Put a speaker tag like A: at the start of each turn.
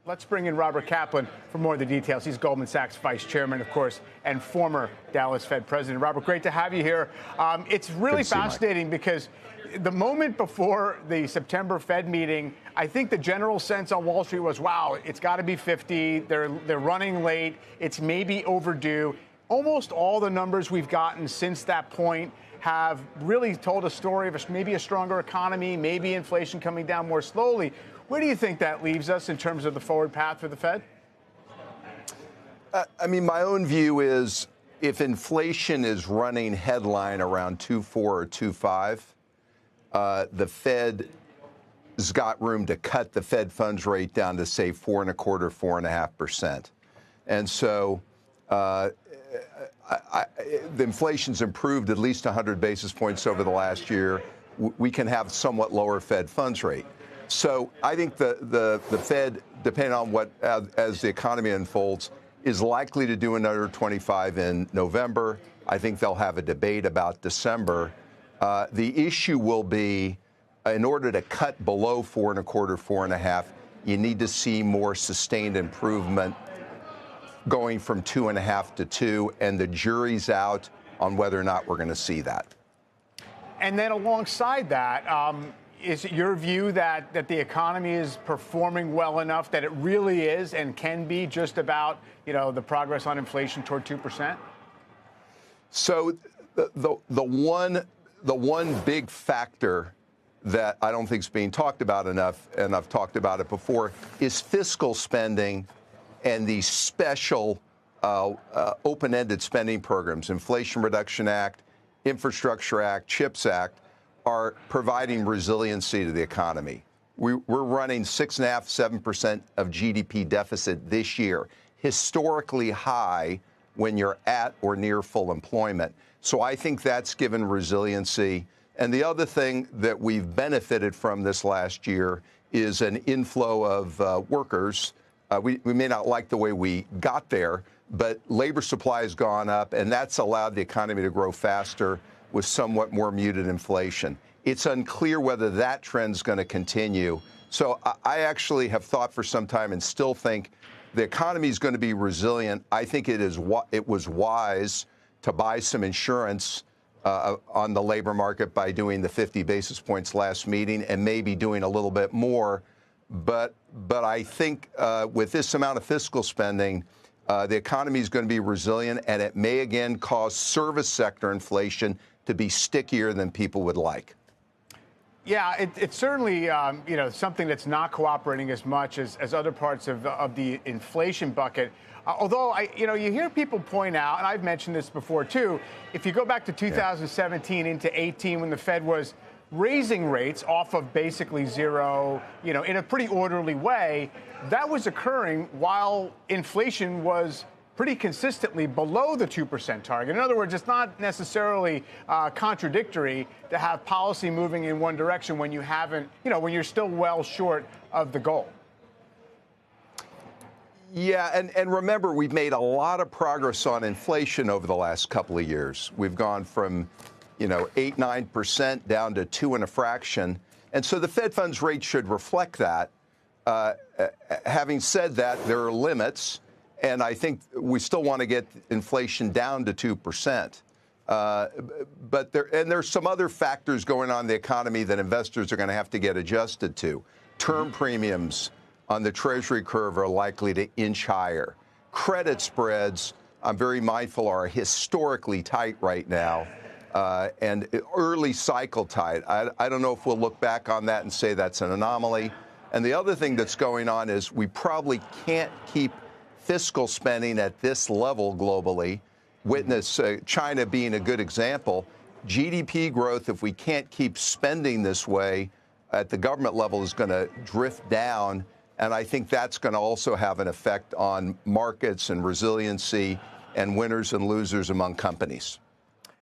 A: Let's bring in Robert Kaplan for more of the details. He's Goldman Sachs vice chairman, of course, and former Dallas Fed president. Robert, great to have you here. It's really fascinating because the moment before the September Fed meeting, I think the general sense on Wall Street was, wow, it's got to be 50. They're running late. It's maybe overdue. Almost all the numbers we've gotten since that point have really told a story of maybe a stronger economy, maybe inflation coming down more slowly. Where do you think that leaves us in terms of the forward path for the Fed?
B: I mean, my own view is if inflation is running headline around 2.4 or 2.5, the Fed has got room to cut the Fed funds rate down to, say, 4.25%, 4.5%. And so the inflation's improved at least 100 basis points over the last year. We can have somewhat lower Fed funds rate. So I think the Fed, depending on what, as the economy unfolds, is likely to do another 25 in November. I think they'll have a debate about December. The issue will be, in order to cut below 4.25, 4.5, you need to see more sustained improvement going from 2.5 to 2, and the jury's out on whether or not we're going to see that.
A: And then alongside that, is it your view that the economy is performing well enough that it really is and can be just about, the progress on inflation toward 2%?
B: So the one big factor that I don't think is being talked about enough, and I've talked about it before, is fiscal spending and these special open-ended spending programs, Inflation Reduction Act, Infrastructure Act, CHIPS Act, are providing resiliency to the economy. We're running 6.5%, 7% of GDP deficit this year, historically high when you're at or near full employment. So I think that's given resiliency. And the other thing that we've benefited from this last year is an inflow of workers. We may not like the way we got there, but labor supply has gone up, and that's allowed the economy to grow faster with somewhat more muted inflation. It's unclear whether that trend's going to continue. So I actually have thought for some time and still think the economy is going to be resilient. I think it was wise to buy some insurance on the labor market by doing the 50 basis points last meeting and maybe doing a little bit more. But I think with this amount of fiscal spending, the economy is going to be resilient, and it may again cause service sector inflation to be stickier than people would like.
A: Yeah, it's certainly something that's not cooperating as much as other parts of the inflation bucket. Although you hear people point out, and I've mentioned this before too, if you go back to 2017 into 18 when the Fed was raising rates off of basically zero, in a pretty orderly way, that was occurring while inflation was pretty consistently below the 2% target. In other words, it's not necessarily contradictory to have policy moving in one direction when you haven't, when you're still well short of the goal.
B: Yeah, and remember, we've made a lot of progress on inflation over the last couple of years. We've gone from 8, 9% down to 2 and a fraction. And so the Fed funds rate should reflect that. Having said that, there are limits, and I think we still want to get inflation down to 2%. But there's some other factors going on in the economy that investors are going to have to get adjusted to. Term premiums on the Treasury curve are likely to inch higher. Credit spreads, I'm very mindful, are historically tight right now. And early cycle tight. I don't know if we'll look back on that and say that's an anomaly. And the other thing that's going on is we probably can't keep fiscal spending at this level globally. Witness China being a good example. GDP growth, if we can't keep spending this way at the government level, is going to drift down. And I think that's going to also have an effect on markets and resiliency and winners and losers among companies.